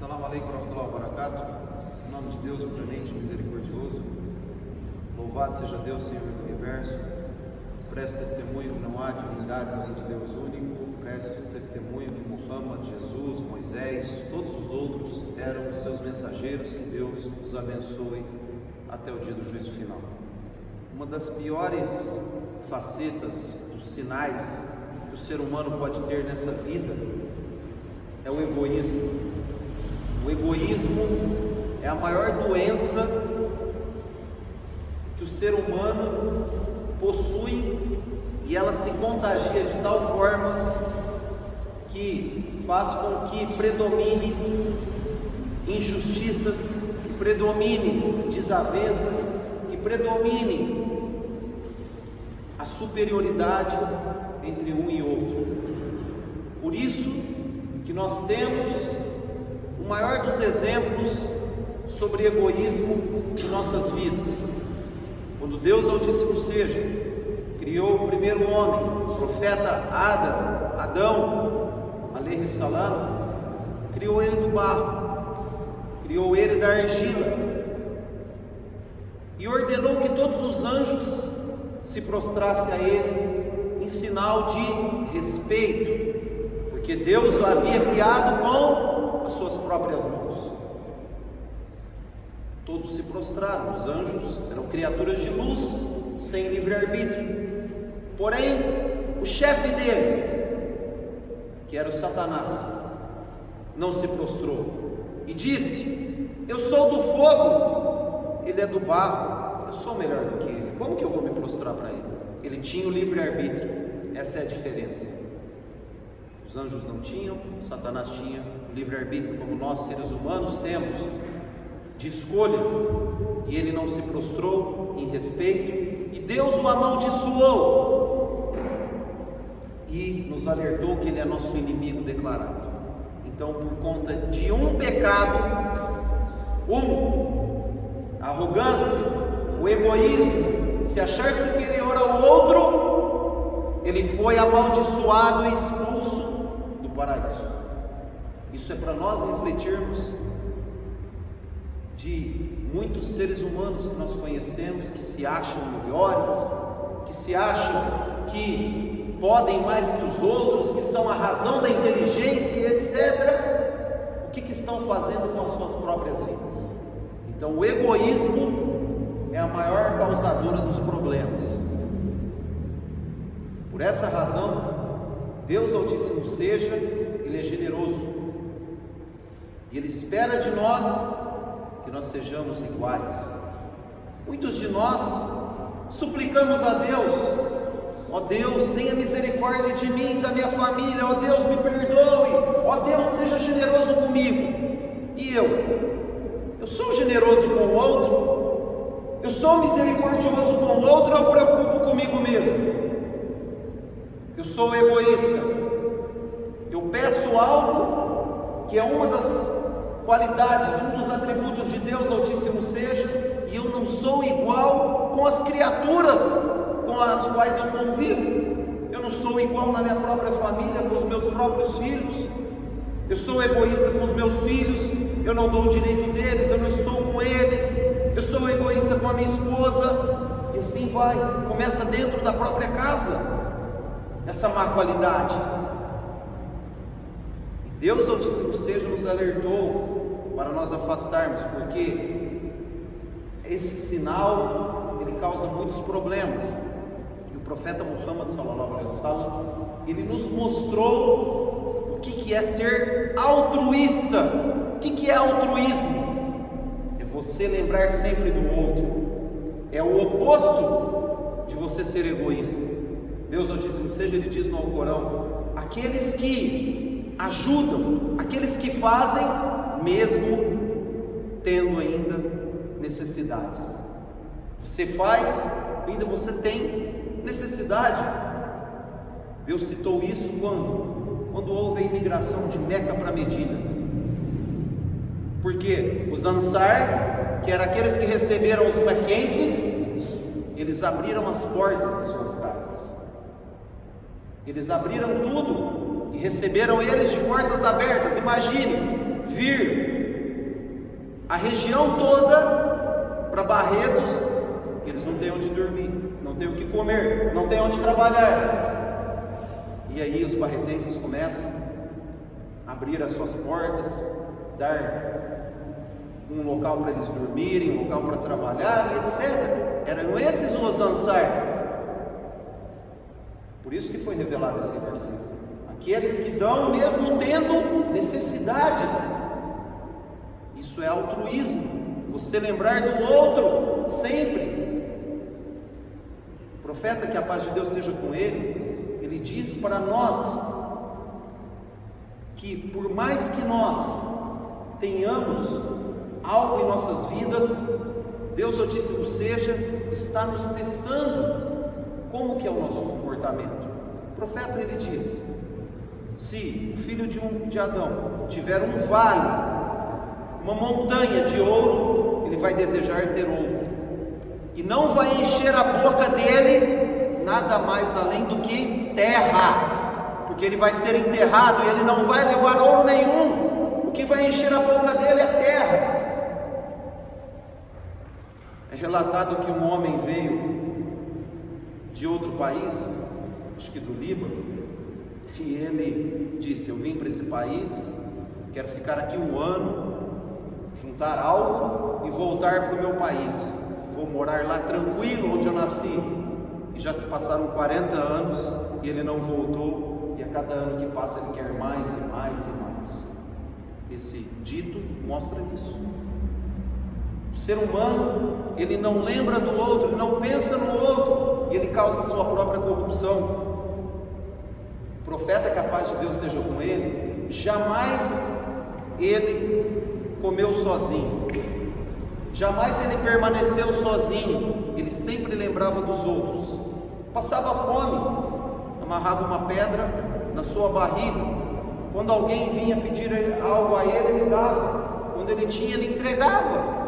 Assalamu alaikum warahmatullahi wabarakatuh. Em nome de Deus, o clemente, misericordioso. Louvado seja Deus, Senhor do Universo. Presto testemunho que não há divindades além de Deus único. Presto testemunho que Muhammad, Jesus, Moisés, todos os outros eram os seus mensageiros. Que Deus os abençoe até o dia do juízo final. Uma das piores facetas dos sinais que o ser humano pode ter nessa vida é o egoísmo. O egoísmo é a maior doença que o ser humano possui, e ela se contagia de tal forma que faz com que predomine injustiças, que predomine desavenças, que predomine a superioridade entre um e outro. Por isso que nós temos o maior dos exemplos sobre egoísmo em nossas vidas. Quando Deus Altíssimo seja criou o primeiro homem, o profeta Adão, alaihi salam, criou ele do barro, criou ele da argila e ordenou que todos os anjos se prostrassem a ele em sinal de respeito, porque Deus o havia criado com as suas próprias mãos. Todos se prostraram. Os anjos eram criaturas de luz, sem livre-arbítrio. Porém, o chefe deles, que era o Satanás, não se prostrou e disse: eu sou do fogo, ele é do barro, eu sou melhor do que ele, como que eu vou me prostrar para ele? Ele tinha o livre-arbítrio. Essa é a diferença. Os anjos não tinham, Satanás tinha o livre-arbítrio, como nós seres humanos temos, de escolha, e ele não se prostrou em respeito, e Deus o amaldiçoou e nos alertou que ele é nosso inimigo declarado. Então, por conta de um pecado, a arrogância, o egoísmo, se achar superior ao outro, ele foi amaldiçoado e expulso do paraíso. Isso é para nós refletirmos de muitos seres humanos que nós conhecemos, que se acham melhores, que se acham que podem mais que os outros, que são a razão da inteligência e etc. O que estão fazendo com as suas próprias vidas? Então, o egoísmo é a maior causadora dos problemas. Por essa razão, Deus Altíssimo seja, Ele é generoso, e Ele espera de nós que nós sejamos iguais. Muitos de nós suplicamos a Deus: ó Deus, tenha misericórdia de mim e da minha família, ó Deus, me perdoe, ó Deus, seja generoso comigo. E eu sou generoso com o outro? Eu sou misericordioso com o outro, ou eu preocupo comigo mesmo? Eu sou egoísta, eu peço algo que é uma das qualidades, um dos atributos de Deus Altíssimo seja, e eu não sou igual com as criaturas com as quais eu convivo. Eu não sou igual na minha própria família, com os meus próprios filhos. Eu sou egoísta com os meus filhos, eu não dou o direito deles, eu não estou com eles. Eu sou egoísta com a minha esposa, e assim vai, começa dentro da própria casa essa má qualidade. E Deus Altíssimo seja nos alertou para nós afastarmos, porque esse sinal ele causa muitos problemas. E o profeta Muhammad sallallahu alaihi wasallam, ele nos mostrou o que é ser altruísta. O que é altruísmo? É você lembrar sempre do outro. É o oposto de você ser egoísta. Deus Altíssimo seja, Ele diz no Alcorão: aqueles que ajudam, aqueles que fazem, mesmo tendo ainda necessidades. Você faz, ainda você tem necessidade. Deus citou isso quando houve a imigração de Meca para Medina. Porque os Ansar, que eram aqueles que receberam os mequenses, eles abriram as portas das suas casas. Eles abriram tudo e receberam eles de portas abertas. Imagine vir A região toda, para Barretos, eles não têm onde dormir, não têm o que comer, não têm onde trabalhar. E aí os barretenses começam a abrir as suas portas, dar um local para eles dormirem, um local para trabalhar, etc. Eram esses os Ansar. Por isso que foi revelado esse versículo. Aqueles que dão mesmo tendo necessidades. Isso é altruísmo. Você lembrar do outro sempre. O profeta, que a paz de Deus esteja com ele diz para nós que por mais que nós tenhamos algo em nossas vidas, Deus Altíssimo seja, está nos testando como que é o nosso comportamento. O profeta ele diz: se o filho de Adão tiver um vale, uma montanha de ouro, ele vai desejar ter ouro, e não vai encher a boca dele nada mais além do que terra, porque ele vai ser enterrado e ele não vai levar ouro nenhum. O que vai encher a boca dele é terra. É relatado que um homem veio de outro país, acho que do Líbano, e ele disse: eu vim para esse país, quero ficar aqui um ano, juntar algo e voltar para o meu país. Vou morar lá tranquilo onde eu nasci. E já se passaram 40 anos e ele não voltou, e a cada ano que passa ele quer mais e mais e mais. Esse dito mostra isso. O ser humano, ele não lembra do outro, ele não pensa no outro, e ele causa a sua própria corrupção. O profeta, que a paz de Deus esteja com ele, jamais ele comeu sozinho, jamais ele permaneceu sozinho, ele sempre lembrava dos outros. Passava fome, amarrava uma pedra na sua barriga, quando alguém vinha pedir algo a ele, ele dava, quando ele tinha, ele entregava.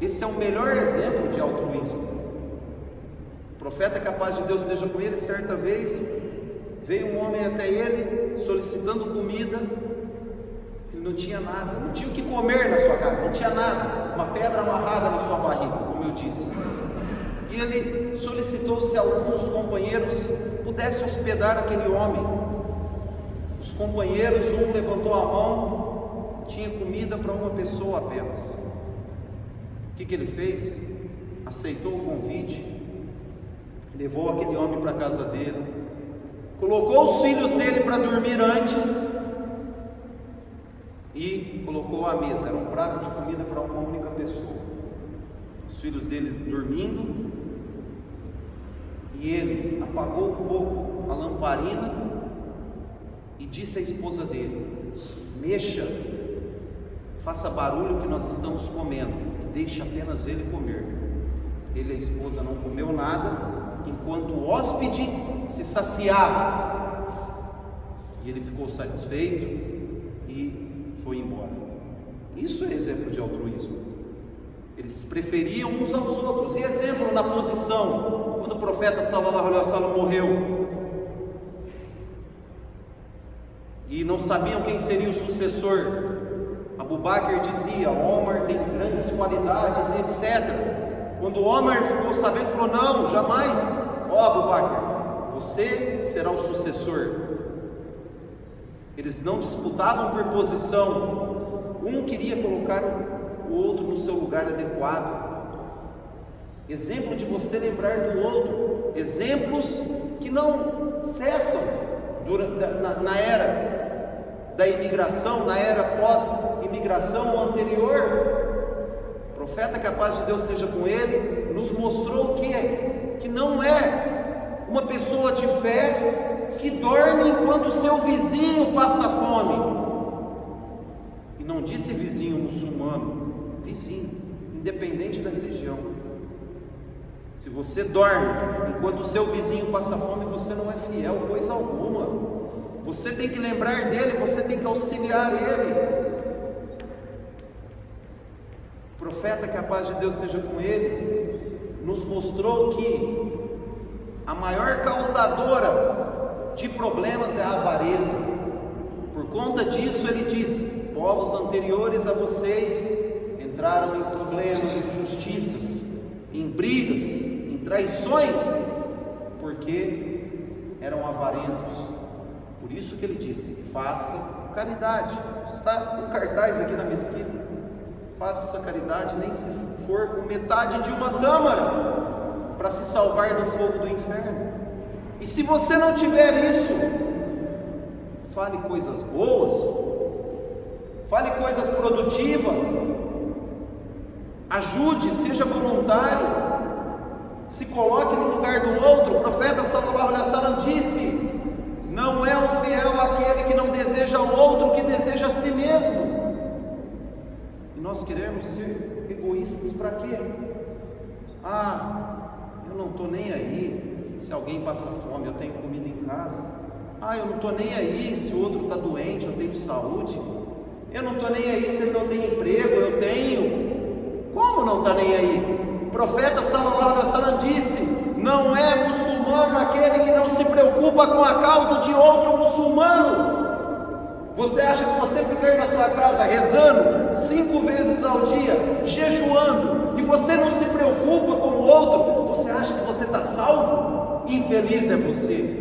Esse é o melhor exemplo de altruísmo. O profeta, que a paz de Deus esteja com ele, certa vez veio um homem até ele solicitando comida. Ele não tinha nada, não tinha o que comer na sua casa, não tinha nada, uma pedra amarrada na sua barriga, como eu disse. E ele solicitou se alguns companheiros pudessem hospedar aquele homem. Os companheiros, um levantou a mão, tinha comida para uma pessoa apenas. O que ele fez? Aceitou o convite, levou aquele homem para a casa dele, colocou os filhos dele para dormir antes e colocou à mesa. Era um prato de comida para uma única pessoa. Os filhos dele dormindo, e ele apagou um pouco a lamparina e disse à esposa dele: mexa, faça barulho que nós estamos comendo, deixe apenas ele comer. Ele e a esposa não comeu nada, enquanto o hóspede se saciava, e ele ficou satisfeito e foi embora. Isso é exemplo de altruísmo. Eles preferiam uns aos outros. E exemplo na posição, quando o profeta sallallahu alaihi wasallam morreu e não sabiam quem seria o sucessor, Abu Bakr dizia: Omar tem grandes qualidades, etc. Quando Omar ficou sabendo, falou: não, jamais, ó Abu Bakr, você será o sucessor. Eles não disputavam por posição, um queria colocar o outro no seu lugar adequado. Exemplo de você lembrar do outro, exemplos que não cessam na era da imigração, na era pós-imigração anterior. O profeta, que a paz de Deus esteja com ele, nos mostrou que não é uma pessoa de fé que dorme enquanto seu vizinho passa fome. E não disse vizinho muçulmano, vizinho, independente da religião. Se você dorme enquanto seu vizinho passa fome, você não é fiel coisa alguma. Você tem que lembrar dele, você tem que auxiliar ele. O profeta, que a paz de Deus esteja com ele, nos mostrou que a maior causadora de problemas é a avareza. Por conta disso ele disse: povos anteriores a vocês entraram em problemas, em injustiças, em brigas, em traições, porque eram avarentos. Por isso que ele disse: faça caridade. Está um cartaz aqui na mesquita: faça essa caridade, nem se for com metade de uma tâmara, para se salvar do fogo do inferno. E se você não tiver isso, fale coisas boas, fale coisas produtivas, ajude, seja voluntário, se coloque no lugar do outro. O profeta sallallahu alaihi wasallam disse: não é um fiel aquele que não deseja o outro, que deseja a si mesmo. E nós queremos ser egoístas para quê? Eu não estou nem aí se alguém passa fome, eu tenho comida em casa. Eu não estou nem aí se o outro está doente, eu tenho saúde. Eu não estou nem aí se ele não tem emprego, eu tenho. Como não está nem aí? O profeta sallallahu alaihi wasallam disse: não é muçulmano aquele que não se preocupa com a causa de outro muçulmano. Você acha que você ficar na sua casa rezando 5 vezes ao dia, jejuando, e você não se preocupa com o outro, você acha que você está salvo? Infeliz é você,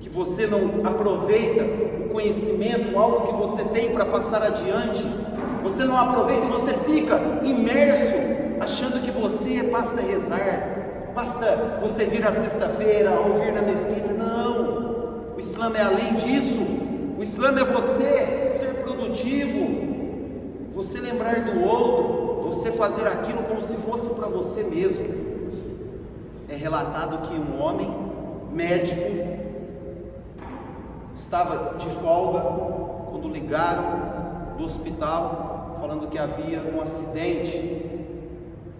que você não aproveita o conhecimento, algo que você tem para passar adiante. Você não aproveita e você fica imerso, achando que você basta rezar, basta você vir à sexta-feira, ouvir na mesquita. Não, o Islã é além disso. O Islã é você ser produtivo, você lembrar do outro, você fazer aquilo como se fosse para você mesmo. É relatado que um homem médico estava de folga quando ligaram do hospital falando que havia um acidente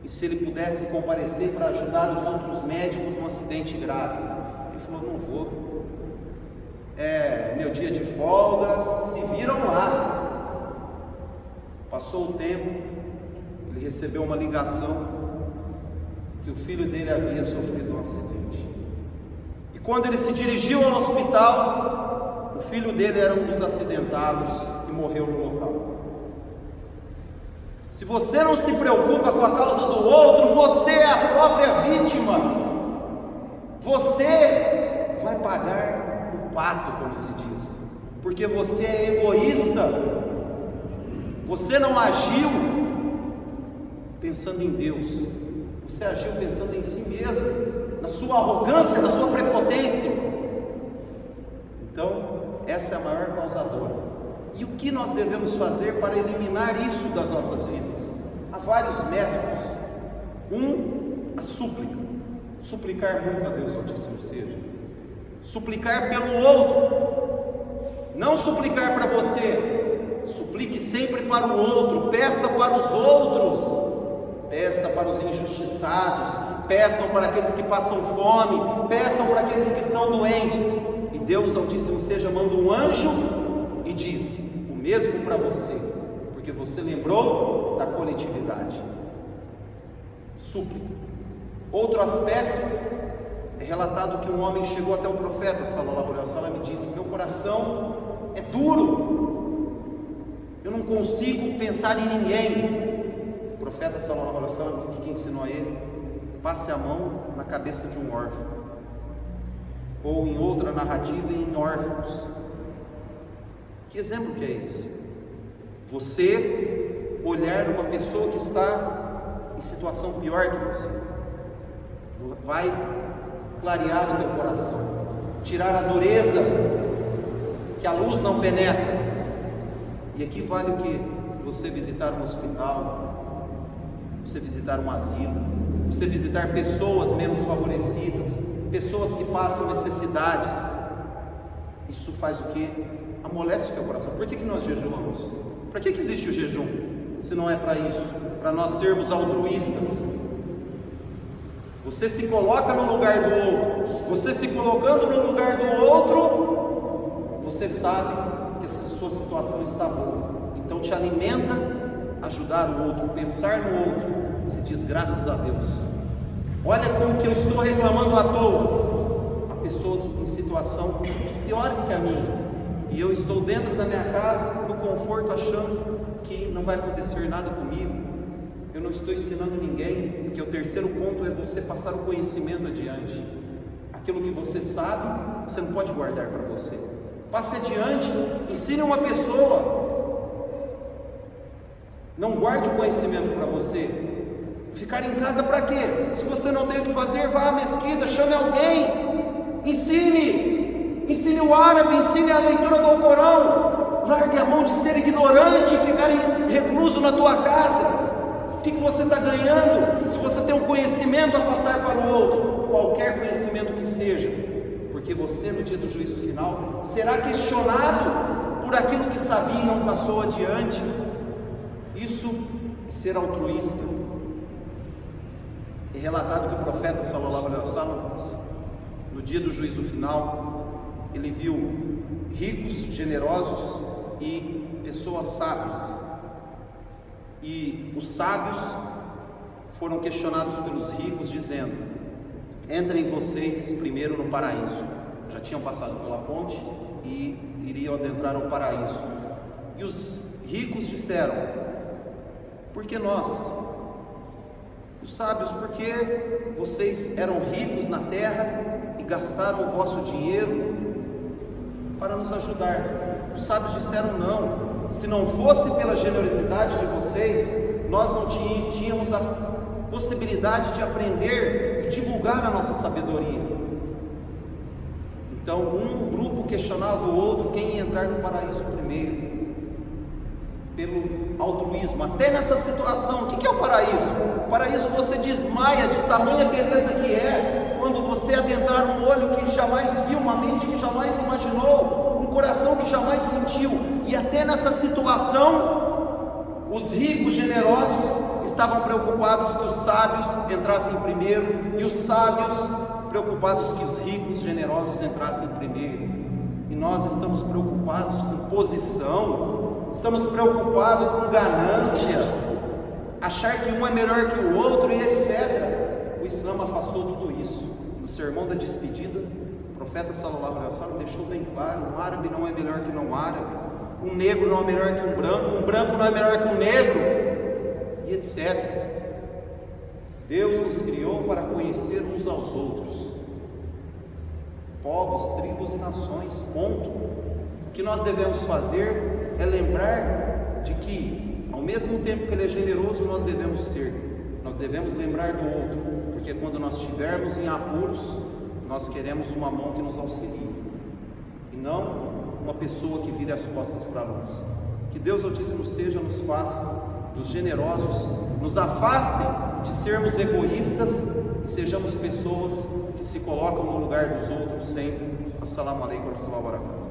e se ele pudesse comparecer para ajudar os outros médicos num acidente grave. Ele falou: não vou, é meu dia de folga, se viram lá. Passou o tempo, ele recebeu uma ligação que o filho dele havia sofrido um acidente, e quando ele se dirigiu ao hospital, o filho dele era um dos acidentados e morreu no local. Se você não se preocupa com a causa do outro, você é a própria vítima. Você vai pagar o pato, como se diz, porque você é egoísta. Você não agiu pensando em Deus, você agiu pensando em si mesmo, na sua arrogância, na sua prepotência. Então, essa é a maior causadora. E o que nós devemos fazer para eliminar isso das nossas vidas? Há vários métodos. A súplica. Suplicar muito a Deus Altíssimo seja. Suplicar pelo outro. Não suplicar para você. Suplique sempre para o outro. Peça para os outros. Peça para os injustiçados. Peçam para aqueles que passam fome. Peçam para aqueles que estão doentes. E Deus Altíssimo seja manda um anjo e diz o mesmo para você, porque você lembrou da coletividade. Súplica. Outro aspecto, é relatado que um homem chegou até o profeta sallallahu alaihi wasallam e disse: meu coração é duro, eu não consigo pensar em ninguém. O profeta sallallahu alaihi wasallam, o que ensinou a ele? Passe a mão na cabeça de um órfão, ou em outra narrativa, em órfãos. Que exemplo que é esse? Você olhar uma pessoa que está em situação pior que você, vai clarear o teu coração, tirar a dureza que a luz não penetra. E aqui vale o que? Você visitar um hospital, você visitar um asilo, você visitar pessoas menos favorecidas, pessoas que passam necessidades. Isso faz o que? Amolece o teu coração. Por que nós jejuamos? Para que existe o jejum? Se não é para isso, para nós sermos altruístas. Você se coloca no lugar do outro. Você se colocando no lugar do outro, você sabe que a sua situação está boa. Então te alimenta ajudar o outro, pensar no outro. Você diz: graças a Deus. Olha como que eu estou reclamando à toa. Há pessoas em situação piores que a minha, e eu estou dentro da minha casa, no conforto, achando que não vai acontecer nada comigo. Eu não estou ensinando ninguém, porque o terceiro ponto é você passar o conhecimento adiante. Aquilo que você sabe, você não pode guardar para você. Passe adiante, ensine uma pessoa. Não guarde o conhecimento para você. Ficar em casa para quê? Se você não tem o que fazer, vá à mesquita, chame alguém, ensine o árabe, ensine a leitura do Alcorão. Largue a mão de ser ignorante e ficar recluso na tua casa. O que você está ganhando? Se você tem um conhecimento a passar para o outro, qualquer conhecimento que seja, porque você no dia do juízo final será questionado por aquilo que sabia e não passou adiante. Isso é ser altruísta. É relatado que o profeta sallallahu alaihi wasallam, no dia do juízo final, ele viu ricos, generosos e pessoas sábias. E os sábios foram questionados pelos ricos, dizendo: entrem vocês primeiro no paraíso. Já tinham passado pela ponte e iriam adentrar ao paraíso. E os ricos disseram: por que nós? Os sábios: porque vocês eram ricos na terra e gastaram o vosso dinheiro para nos ajudar. Os sábios disseram: não, se não fosse pela generosidade de vocês, nós não tínhamos a possibilidade de aprender e divulgar a nossa sabedoria. Então um grupo questionava o outro quem ia entrar no paraíso primeiro, pelo altruísmo. Até nessa situação, o que é o paraíso? O paraíso você desmaia de tamanha beleza que é, quando você adentrar um olho que jamais viu, uma mente que jamais imaginou, um coração que jamais sentiu. E até nessa situação, os ricos generosos estavam preocupados que os sábios entrassem primeiro, e os sábios preocupados que os ricos generosos entrassem primeiro. E nós estamos preocupados com posição, estamos preocupados com ganância, achar que um é melhor que o outro e etc. O Islã afastou tudo isso. No sermão da despedida, o profeta sallallahu alaihi wasallam deixou bem claro: um árabe não é melhor que um árabe, um negro não é melhor que um branco não é melhor que um negro, e etc. Deus nos criou para conhecer uns aos outros, povos, tribos e nações, ponto. O que nós devemos fazer é lembrar de que, ao mesmo tempo que Ele é generoso, nós devemos lembrar do outro, porque quando nós estivermos em apuros, nós queremos uma mão que nos auxilie, e não uma pessoa que vire as costas para nós. Que Deus Altíssimo nos faça dos generosos, nos afaste de sermos egoístas e sejamos pessoas que se colocam no lugar dos outros sempre. Assalamu alaikum wa rahmatullahi wa barakatuh.